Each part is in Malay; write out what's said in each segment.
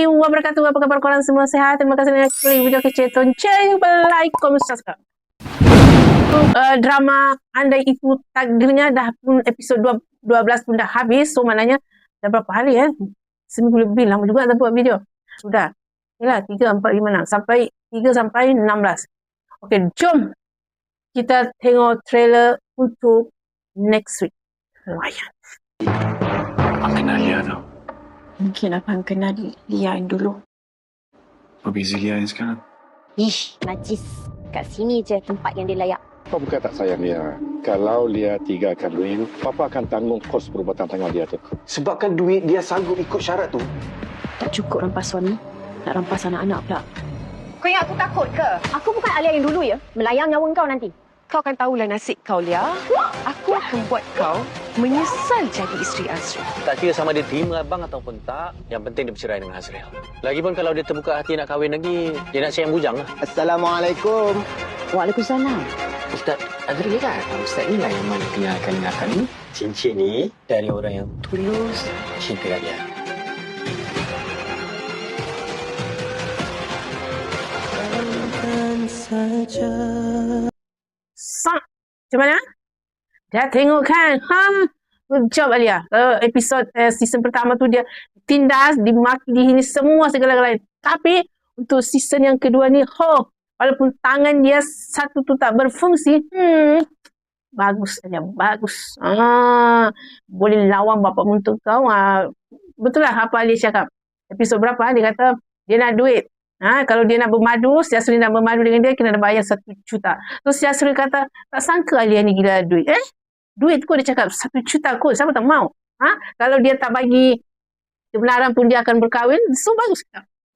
warahmatullahi wabarakatuh. Apa khabar korang semua? Sehat? Terima kasih kerana klik video kecil. Jangan lupa like, komen, subscribe. Drama Andai Itu Takdirnya dah pun episod 12 pun dah habis. So maknanya dah berapa hari seminggu lebih, lama juga tak buat video. Sudah. Yalah, 3, 4, 5, 6. Sampai 3 sampai 16. Okey, jom kita tengok trailer untuk next week. Layan. Abang kenal Lia tau. Mungkin abang kenal Lia yang dulu. Apa beza Lia yang sekarang? Ish, najis. Kat sini je tempat yang dia layak. Kau bukan tak sayang Lia. Kalau Lia tinggalkan Win, Papa akan tanggung kos perubatan tangan dia tu. Sebabkan duit dia sanggup ikut syarat tu. Tak cukup rampas suami, nak rampas anak-anak pula. Kau ingat aku takut ke? Aku bukan Alia yang dulu ya. Melayang nyawa kau nanti. Kau akan tahulah nasib kau, Lia. Aku akan buat kau menyesal jadi isteri Azril. Tak kira sama dia terima abang ataupun tak, yang penting dia bercerai dengan Azril. Lagipun kalau dia terbuka hati nak kahwin lagi, dia nak sayang bujang lah. Assalamualaikum. Waalaikumsalam. Ustaz Azril kan? Ustaz ni lah yang mana kenalkan dengan kami. Cincin ni dari orang yang tulus cinta dia. Macam mana? Dah tengok kan? Good job Alia. Episod season pertama tu dia tindas, dimaki, dihina semua segala-galanya. Tapi untuk season yang kedua ni, walaupun tangan dia satu tu tak berfungsi, bagus Alia, bagus. Boleh lawan bapa mentua kau. Betul lah apa Alia cakap. Episod berapa dia kata dia nak duit. Kalau dia nak bermadu, si Yasri nak bermadu dengan dia, kena bayar 1 juta. Terus si Yasri kata, tak sangka Alia ni gila duit. Duit kot dia cakap, 1 juta kot, siapa tak mau? Kalau dia tak bagi kebenaran pun dia akan berkahwin, so bagus.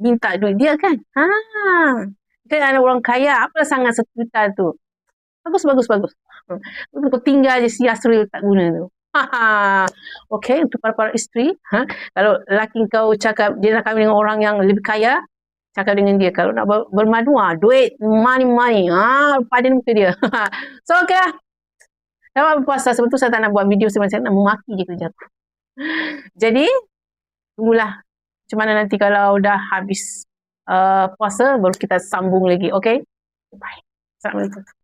Minta duit dia kan? Kan ada orang kaya, apa sangat 1 juta tu? Bagus. Kau tinggal je si Yasri tak guna tu. Okey, untuk para isteri, kalau lelaki kau cakap dia nak kahwin dengan orang yang lebih kaya, cakap dengan dia. Kalau nak bermadu, duit, money. Padan muka dia. So, okey lah. Dah berpuasa. Sebab tu saya tak nak buat video saya nak memaki je kerja aku. Jadi, tunggulah macam mana nanti kalau dah habis puasa, baru kita sambung lagi. Okey? Bye. Assalamualaikum.